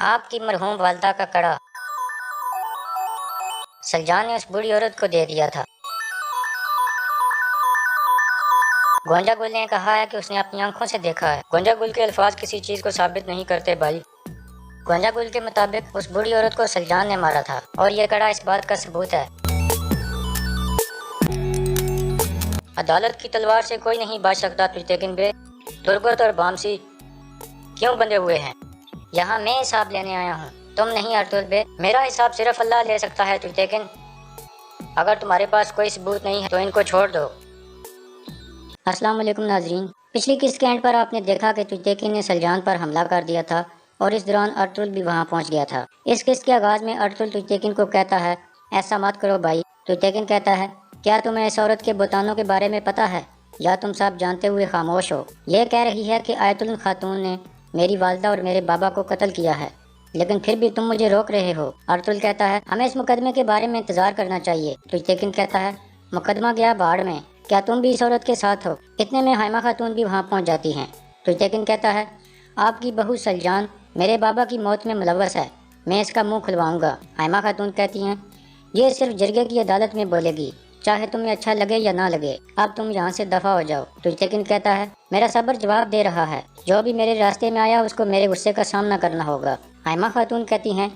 آپ کی مرحوم والدہ کا کڑا سلجان نے اس بوڑھی عورت کو دے دیا تھا۔ گونجا گل نے کہا ہے کہ اس نے اپنی آنکھوں سے دیکھا ہے۔ گونجا گل کے الفاظ کسی چیز کو ثابت نہیں کرتے بھائی۔ گونجا گل کے مطابق اس بوڑھی عورت کو سلجان نے مارا تھا اور یہ کڑا اس بات کا ثبوت ہے۔ عدالت کی تلوار سے کوئی نہیں بچ سکتا تجتیکن بے، تربت اور بامسی کیوں بندھے ہوئے ہیں؟ یہاں میں حساب لینے آیا ہوں، تم نہیں ارطغرل بے۔ میرا حساب صرف اللہ لے سکتا ہے تجتیکن۔ اگر تمہارے پاس کوئی ثبوت نہیں ہے تو ان کو چھوڑ دو۔ السلام علیکم ناظرین، پچھلی قسط کے اینڈ پر آپ نے دیکھا کہ تجتیکن نے سلجان پر حملہ کر دیا تھا اور اس دوران ارطغرل بھی وہاں پہنچ گیا تھا۔ اس قسط کے آغاز میں ارطغرل تجتیکن کو کہتا ہے ایسا مت کرو بھائی۔ تجتیکن کہتا ہے کیا تمہیں اس عورت کے بہتانوں کے بارے میں پتہ ہے یا تم سب جانتے ہوئے خاموش ہو؟ یہ کہہ رہی ہے کہ آیت اللہ خاتون نے میری والدہ اور میرے بابا کو قتل کیا ہے، لیکن پھر بھی تم مجھے روک رہے ہو۔ ارطغرل کہتا ہے ہمیں اس مقدمے کے بارے میں انتظار کرنا چاہیے۔ تجتیکن کہتا ہے مقدمہ گیا باڑ میں، کیا تم بھی اس عورت کے ساتھ ہو؟ اتنے میں حائمہ خاتون بھی وہاں پہنچ جاتی ہیں۔ تجتیکن کہتا ہے آپ کی بہو سلجان میرے بابا کی موت میں ملوث ہے، میں اس کا منہ کھلواؤں گا۔ حائمہ خاتون کہتی ہیں یہ صرف جرگے کی عدالت میں بولے گی، چاہے تمہیں اچھا لگے یا نہ لگے، اب تم یہاں سے دفع ہو جاؤ۔ تجتیکن کہتا ہے میرا صبر جواب دے رہا ہے، جو بھی میرے راستے میں آیا اس کو میرے غصے کا سامنا کرنا ہوگا۔ حائمہ خاتون کہتی ہیں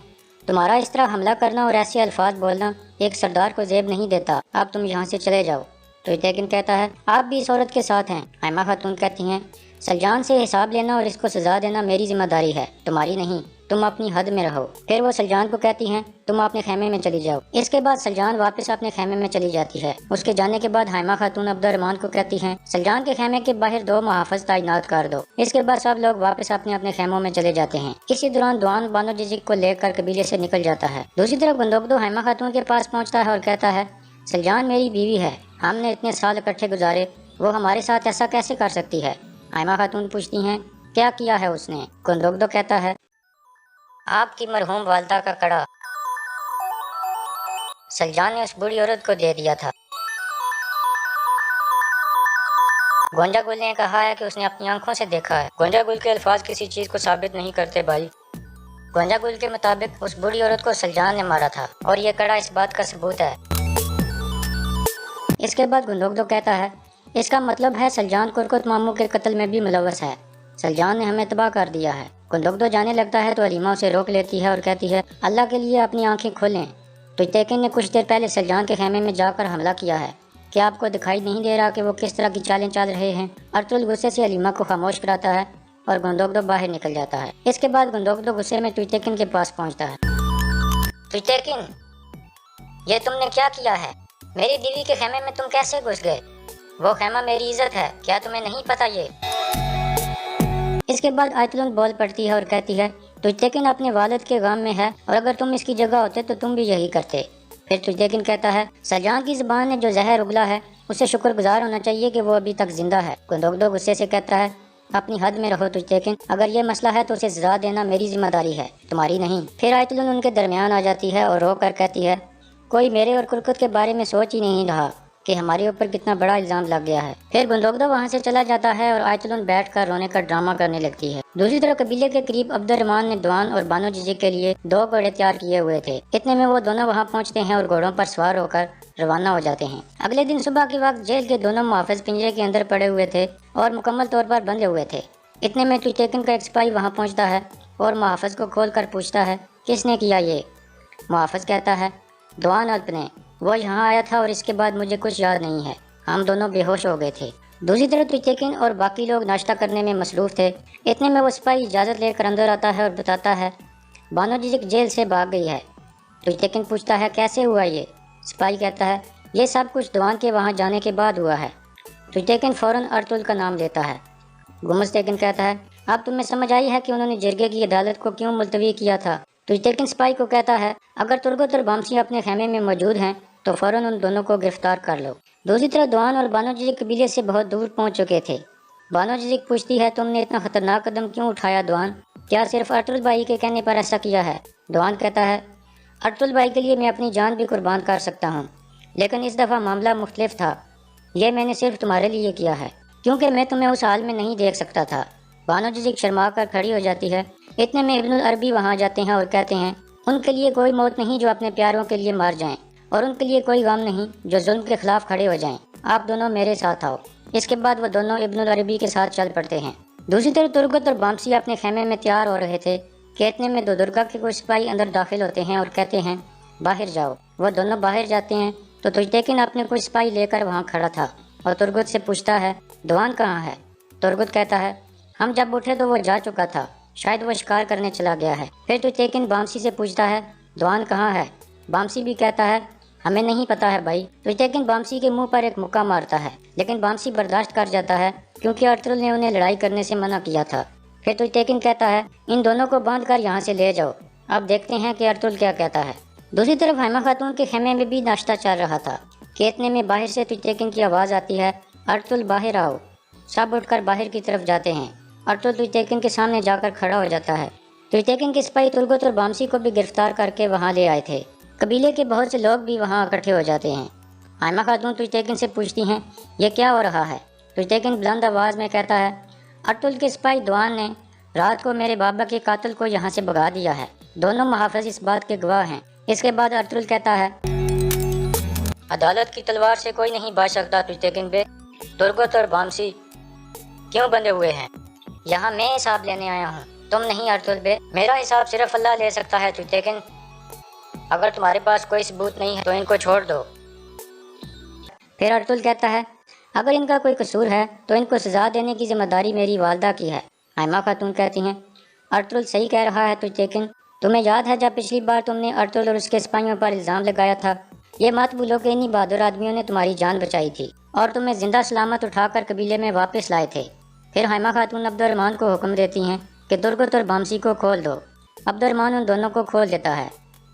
تمہارا اس طرح حملہ کرنا اور ایسے الفاظ بولنا ایک سردار کو زیب نہیں دیتا، اب تم یہاں سے چلے جاؤ۔ تجتیکن کہتا ہے آپ بھی اس عورت کے ساتھ ہیں۔ حائمہ خاتون کہتی ہیں سلجان سے حساب لینا اور اس کو سزا دینا میری ذمہ داری ہے، تمہاری نہیں، تم اپنی حد میں رہو۔ پھر وہ سلجان کو کہتی ہیں تم اپنے خیمے میں چلی جاؤ۔ اس کے بعد سلجان واپس اپنے خیمے میں چلی جاتی ہے۔ اس کے جانے کے بعد حائمہ خاتون عبد الرحمن کو کہتی ہیں سلجان کے خیمے کے باہر 2 محافظ تعینات کر دو۔ اس کے بعد سب لوگ واپس اپنے اپنے خیموں میں چلے جاتے ہیں۔ اسی دوران دوان بانو جزک کو لے کر قبیلے سے نکل جاتا ہے۔ دوسری طرف گندوگدو حائمہ خاتون کے پاس پہنچتا ہے اور کہتا ہے سلجان میری بیوی ہے، ہم نے اتنے سال اکٹھے گزارے، وہ ہمارے ساتھ ایسا کیسے کر سکتی ہے؟ حائمہ خاتون پوچھتی ہیں کیا کیا ہے اس نے؟ گندوگدو کہتا ہے آپ کی مرحوم والدہ کا کڑا سلجان نے اس بوڑھی عورت کو دے دیا تھا۔ گونجا گل نے کہا ہے کہ اس نے اپنی آنکھوں سے دیکھا ہے۔ گونجا گل کے الفاظ کسی چیز کو ثابت نہیں کرتے بھائی۔ گونجا گل کے مطابق اس بوڑھی عورت کو سلجان نے مارا تھا اور یہ کڑا اس بات کا ثبوت ہے۔ اس کے بعد گندوگدو کہتا ہے اس کا مطلب ہے سلجان کرکت ماموں کے قتل میں بھی ملوث ہے، سلجان نے ہمیں تباہ کر دیا ہے۔ گندوگدو جانے لگتا ہے تو علیمہ اسے روک لیتی ہے اور کہتی ہے اللہ کے لیے اپنی آنکھیں کھولیں، تجتیکن نے کچھ دیر پہلے سلجان کے خیمے میں جا کر حملہ کیا ہے، کیا آپ کو دکھائی نہیں دے رہا کہ وہ کس طرح کی چالیں چال رہے ہیں؟ ارطغرل غصے سے علیمہ کو خاموش کراتا ہے اور گندوگدو باہر نکل جاتا ہے۔ اس کے بعد گندوگدو غصے میں تجتیکن کے پاس پہنچتا ہے۔ تجتیکن یہ تم نے کیا کیا ہے؟ میری بیوی کے خیمے میں تم کیسے گھس گئے؟ وہ خیمہ میری عزت ہے، کیا تمہیں نہیں پتہ یہ؟ اس کے بعد آیت اللہ بول پڑتی ہے اور کہتی ہے تجتیکن اپنے والد کے غم میں ہے اور اگر تم اس کی جگہ ہوتے تو تم بھی یہی کرتے۔ پھر تجتیکن کہتا ہے سلجان کی زبان نے جو زہر اگلا ہے اسے شکر گزار ہونا چاہیے کہ وہ ابھی تک زندہ ہے۔ گندوگدو غصے سے کہتا ہے اپنی حد میں رہو تجتیکن، اگر یہ مسئلہ ہے تو اسے سزا دینا میری ذمہ داری ہے، تمہاری نہیں۔ پھر آیت اللہ ان کے درمیان آ جاتی ہے اور رو کر کہتی ہے کوئی میرے اور کرکت کے بارے میں سوچ ہی نہیں رہا کہ ہمارے اوپر کتنا بڑا الزام لگ گیا ہے۔ پھر گندوگدو وہاں سے چلا جاتا ہے اور آیت اللہ بیٹھ کر رونے کا ڈرامہ کرنے لگتی ہے۔ دوسری طرف قبیلے کے قریب عبد الرحمن نے دوان اور بانو جزک کے لیے 2 گھوڑے تیار کیے ہوئے تھے۔ اتنے میں وہ دونوں وہاں پہنچتے ہیں اور گھوڑوں پر سوار ہو کر روانہ ہو جاتے ہیں۔ اگلے دن صبح کے وقت جیل کے دونوں محافظ پنجرے کے اندر پڑے ہوئے تھے اور مکمل طور پر بندھے ہوئے تھے۔ اتنے میں تجتیکن کا ایک سپاہی وہاں پہنچتا ہے اور محافظ کو کھول کر پوچھتا ہے کس نے کیا یہ؟ محافظ کہتا ہے دوان الپ نے، وہ یہاں آیا تھا اور اس کے بعد مجھے کچھ یاد نہیں ہے، ہم دونوں بے ہوش ہو گئے تھے۔ دوسری طرف تجتیکن اور باقی لوگ ناشتہ کرنے میں مصروف تھے۔ اتنے میں وہ سپاہی اجازت لے کر اندر آتا ہے اور بتاتا ہے بانو جزک جیل سے بھاگ گئی ہے۔ تجتیکن پوچھتا ہے کیسے ہوا یہ؟ سپاہی کہتا ہے یہ سب کچھ دوان کے وہاں جانے کے بعد ہوا ہے۔ تجتیکن فوراً ارطغرل کا نام لیتا ہے۔ گمستیکن کہتا ہے اب تمہیں سمجھ آئی ہے کہ انہوں نے جرگے کی عدالت کو کیوں ملتوی کیا تھا؟ تجتیکن سپاہی کو کہتا ہے اگر ترگت اور بامسی اپنے خیمے میں موجود ہیں تو فوراً ان دونوں کو گرفتار کر لو۔ دوسری طرف دوان اور بانو جزک قبیلے سے بہت دور پہنچ چکے تھے۔ بانو جزک پوچھتی ہے تم نے اتنا خطرناک قدم کیوں اٹھایا دوان؟ کیا صرف ارطغرل بھائی کے کہنے پر ایسا کیا ہے؟ دوان کہتا ہے ارطغرل بھائی کے لیے میں اپنی جان بھی قربان کر سکتا ہوں، لیکن اس دفعہ معاملہ مختلف تھا، یہ میں نے صرف تمہارے لیے کیا ہے کیونکہ میں تمہیں اس حال میں نہیں دیکھ سکتا تھا بانو جزک شرما کر کھڑی ہو جاتی ہے۔ اتنے میں ابن العربی وہاں جاتے ہیں اور کہتے ہیں ان کے لیے کوئی موت نہیں جو اپنے پیاروں کے لیے مار جائیں، اور ان کے لیے کوئی غم نہیں جو ظلم کے خلاف کھڑے ہو جائیں، آپ دونوں میرے ساتھ آؤ۔ اس کے بعد وہ دونوں ابن العربی کے ساتھ چل پڑتے ہیں۔ دوسری طرف ترگت اور بامسی اپنے خیمے میں تیار ہو رہے تھے کہ اتنے میں درگا کے کچھ سپاہی اندر داخل ہوتے ہیں اور کہتے ہیں باہر جاؤ۔ وہ دونوں باہر جاتے ہیں تو تجتیکن اپنے کچھ سپاہی لے کر وہاں کھڑا تھا اور ترگت سے پوچھتا ہے دوان کہاں ہے؟ ترگت کہتا ہے ہم جب اٹھے تو وہ جا چکا تھا، شاید وہ شکار کرنے چلا گیا ہے۔ پھر تجتیکن بامسی سے پوچھتا ہے دوان کہاں ہے؟ بامسی بھی کہتا ہے ہمیں نہیں پتا ہے بھائی۔ تجتیکن بامسی کے منہ پر ایک مکہ مارتا ہے، لیکن بامسی برداشت کر جاتا ہے کیونکہ ارطغرل نے انہیں لڑائی کرنے سے منع کیا تھا۔ پھر تجتیکن کہتا ہے ان دونوں کو باندھ کر یہاں سے لے جاؤ، اب دیکھتے ہیں کہ ارطغرل کیا کہتا ہے۔ دوسری طرف حائمہ خاتون کے خیمے میں بھی ناشتہ چل رہا تھا کہ اتنے میں باہر سے تجتیکن کی آواز آتی ہے ارطغرل باہر آؤ۔ سب اٹھ کر باہر کی طرف جاتے ہیں۔ ارطغرل تجتیکن کے سامنے جا کر کھڑا ہو جاتا ہے۔ تجتیکن کے سپاہی ترگت اور بامسی کو بھی گرفتار کر کے وہاں لے آئے تھے۔ قبیلے کے بہت سے لوگ بھی وہاں اکٹھے ہو جاتے ہیں۔ حائمہ خاتون تجتیکن سے پوچھتی ہیں یہ کیا ہو رہا ہے؟ تجتیکن بلند آواز میں کہتا ہے ارطغرل کے سپاہی دوان نے رات کو میرے بابا کے قاتل کو یہاں سے بھگا دیا ہے۔ دونوں محافظ اس بات کے گواہ ہیں۔ اس کے بعد ارطغرل کہتا ہے عدالت کی تلوار سے کوئی نہیں بچ سکتا تجتیکن بے، ترگت اور بامسی کیوں بندھے ہوئے ہیں؟ یہاں میں حساب لینے آیا ہوں، تم نہیں ارطغرل بے، میرا حساب صرف اللہ لے سکتا ہے تجتیکن۔ اگر تمہارے پاس کوئی ثبوت نہیں ہے تو ان کو چھوڑ دو۔ پھر ارطغرل کہتا ہے اگر ان کا کوئی قصور ہے تو ان کو سزا دینے کی ذمہ داری میری والدہ کی ہے۔ حائمہ خاتون کہتی ہیں ارطغرل صحیح کہہ رہا ہے تجتیکن، تمہیں یاد ہے جب پچھلی بار تم نے ارطغرل اور اس کے سپاہیوں پر الزام لگایا تھا؟ یہ مت بھولو کہ انہی بہادر آدمیوں نے تمہاری جان بچائی تھی اور تمہیں زندہ سلامت اٹھا کر قبیلے میں واپس لائے تھے۔ پھر حائمہ خاتون عبد الرحمن کو حکم دیتی ہیں کہ ترگت اور بامسی کو کھول دو۔ عبد الرحمن ان دونوں کو کھول دیتا ہے۔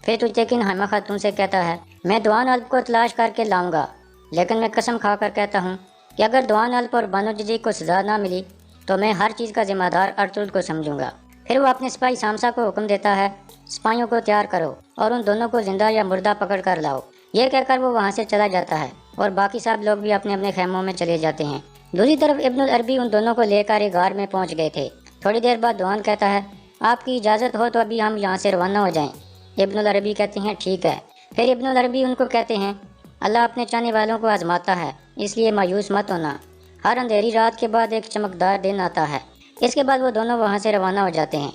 پھر تجتیکن حائمہ خاتون سے کہتا ہے میں دوان الپ کو تلاش کر کے لاؤں گا، لیکن میں قسم کھا کر کہتا ہوں کہ اگر دوان الپ اور بانو جزیک کو سزا نہ ملی تو میں ہر چیز کا ذمہ دار ارطغرل کو سمجھوں گا۔ پھر وہ اپنے سپاہی سامسا کو حکم دیتا ہے سپاہیوں کو تیار کرو اور ان دونوں کو زندہ یا مردہ پکڑ کر لاؤ۔ یہ کہہ کر وہ وہاں سے چلا جاتا ہے اور باقی سب لوگ بھی اپنے اپنے خیموں میں چلے جاتے ہیں۔ دوسری طرف ابن العربی ان دونوں کو لے کر ایک غار میں پہنچ گئے تھے۔ تھوڑی دیر بعد دوان کہتا ہے آپ کی اجازت ہو تو ابھی ہم یہاں سے روانہ ہو جائیں۔ ابن العربی کہتے ہیں ٹھیک ہے۔ پھر ابن العربی ان کو کہتے ہیں اللہ اپنے چاہنے والوں کو آزماتا ہے، اس لیے مایوس مت ہونا، ہر اندھیری رات کے بعد ایک چمکدار دن آتا ہے۔ اس کے بعد وہ دونوں وہاں سے روانہ ہو جاتے ہیں۔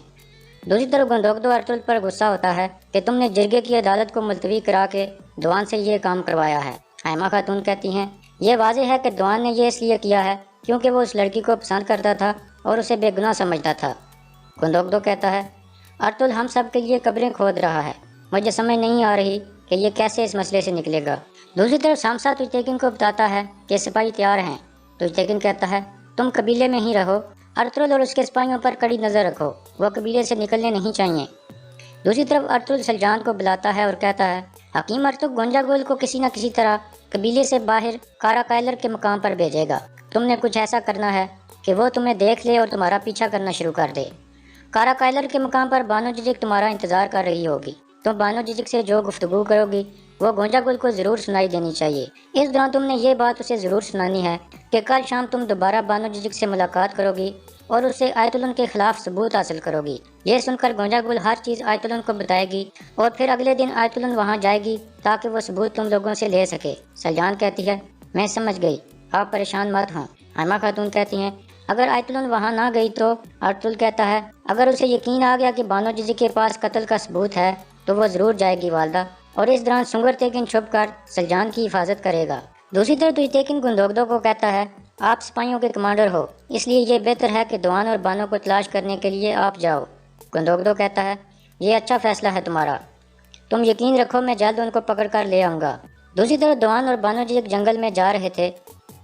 دوسری طرف گندوگدو ارطغرل پر غصہ ہوتا ہے کہ تم نے جرگے کی عدالت کو ملتوی کرا کے دوان سے یہ کام کروایا ہے۔ حائمہ خاتون کہتی ہیں یہ واضح ہے کہ دوان نے یہ اس لیے کیا ہے کیونکہ وہ اس لڑکی کو پسند کرتا تھا اور اسے بے گناہ سمجھتا تھا۔ گندوگدو کہتا ہے ارطغرل ہم سب کے لیے قبریں کھود رہا ہے، مجھے سمجھ نہیں آ رہی کہ یہ کیسے اس مسئلے سے نکلے گا۔ دوسری طرف سامسا تجتیکن کو بتاتا ہے کہ سپاہی تیار ہیں۔ تجتیکن کہتا ہے تم قبیلے میں ہی رہو، ارطغرل اور اس کے سپاہیوں پر کڑی نظر رکھو، وہ قبیلے سے نکلنے نہیں چاہیے۔ دوسری طرف ارطغرل سلجان کو بلاتا ہے اور کہتا ہے حکیم ارطغرل گونجا گول کو کسی نہ کسی طرح قبیلے سے باہر کارا کائلر کے مقام پر بھیجے گا۔ تم نے کچھ ایسا کرنا ہے کہ وہ تمہیں دیکھ لے اور تمہارا پیچھا کرنا شروع کر دے۔ کارا کائلر کے مقام پر بانو جزک تمہارا انتظار کر رہی ہوگی، تم بانو جزک سے جو گفتگو کرو گی وہ گونجا گل کو ضرور سنائی دینی چاہیے۔ اس دوران تم نے یہ بات اسے ضرور سنانی ہے کہ کل شام تم دوبارہ بانو جزک سے ملاقات کرو گی اور اس سے آیت الن کے خلاف ثبوت حاصل کرو گی۔ یہ سن کر گونجا گل ہر چیز آیت الن کو بتائے گی اور پھر اگلے دن آیت الن وہاں جائے گی تاکہ وہ ثبوت تم لوگوں سے لے سکے۔ سلجان کہتی ہے میں سمجھ گئی، آپ پریشان مت ہوں۔ حائمہ خاتون کہتی ہیں اگر آیت الن وہاں نہ گئی تو؟ ارطغرل کہتا ہے اگر اسے یقین آ گیا کہ بانو جزک کے پاس قتل کا ثبوت ہے تو وہ ضرور جائے گی والدہ، اور اس دوران سنگر تیکن چھپ کر سلجان کی حفاظت کرے گا۔ دوسری طرف تجتیکن گندوگدو کو کہتا ہے آپ سپاہیوں کے کمانڈر ہو، اس لیے یہ بہتر ہے کہ دوان اور بانو کو تلاش کرنے کے لیے آپ جاؤ۔ گندوگدو کہتا ہے یہ اچھا فیصلہ ہے تمہارا، تم یقین رکھو میں جلد ان کو پکڑ کر لے آؤں گا۔ دوسری طرف دوان اور بانو جزک جنگل میں جا رہے تھے۔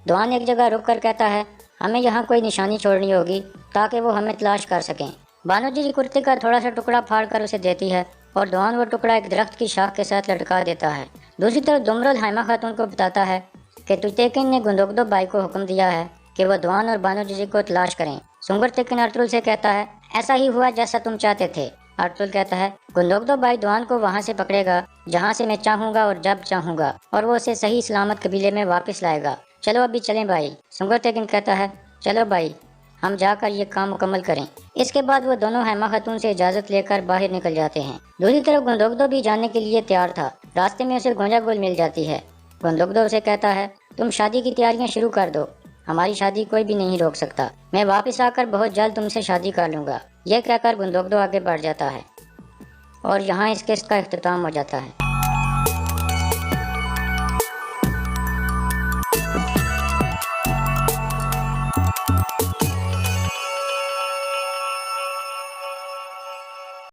دوان ایک جگہ رک کر کہتا ہے ہمیں یہاں کوئی نشانی چھوڑنی ہوگی تاکہ وہ ہمیں تلاش کر سکیں۔ بانو جزک کرتے کا تھوڑا سا ٹکڑا پھاڑ کر اسے دیتی ہے اور دوان وہ ٹکڑا ایک درخت کی شاخ کے ساتھ لٹکا دیتا ہے۔ دوسری طرف دمرل حائمہ خاتون کو بتاتا ہے کہ تجتیکن نے گندوگدو بائی کو حکم دیا ہے کہ وہ دوان اور بانو جزک کو تلاش کریں۔ سنگر تیکن ارطغرل سے کہتا ہے ایسا ہی ہوا جیسا تم چاہتے تھے۔ ارطغرل کہتا ہے گندوگدو بائی دوان کو وہاں سے پکڑے گا جہاں سے میں چاہوں گا اور جب چاہوں گا، اور وہ اسے صحیح سلامت قبیلے میں واپس لائے گا۔ چلو ابھی چلیں بھائی۔ سنگر تیکن کہتا ہے چلو بھائی، ہم جا کر یہ کام مکمل کریں۔ اس کے بعد وہ دونوں ہیما خاتون سے اجازت لے کر باہر نکل جاتے ہیں۔ دوسری طرف گندگدو بھی جانے کے لیے تیار تھا۔ راستے میں اسے گونجا گل مل جاتی ہے۔ گندگدو اسے کہتا ہے تم شادی کی تیاریاں شروع کر دو، ہماری شادی کوئی بھی نہیں روک سکتا، میں واپس آ کر بہت جلد تم سے شادی کر لوں گا۔ یہ کہہ کر گندگدو آگے بڑھ جاتا ہے اور یہاں اس قسط کا اختتام ہو جاتا ہے۔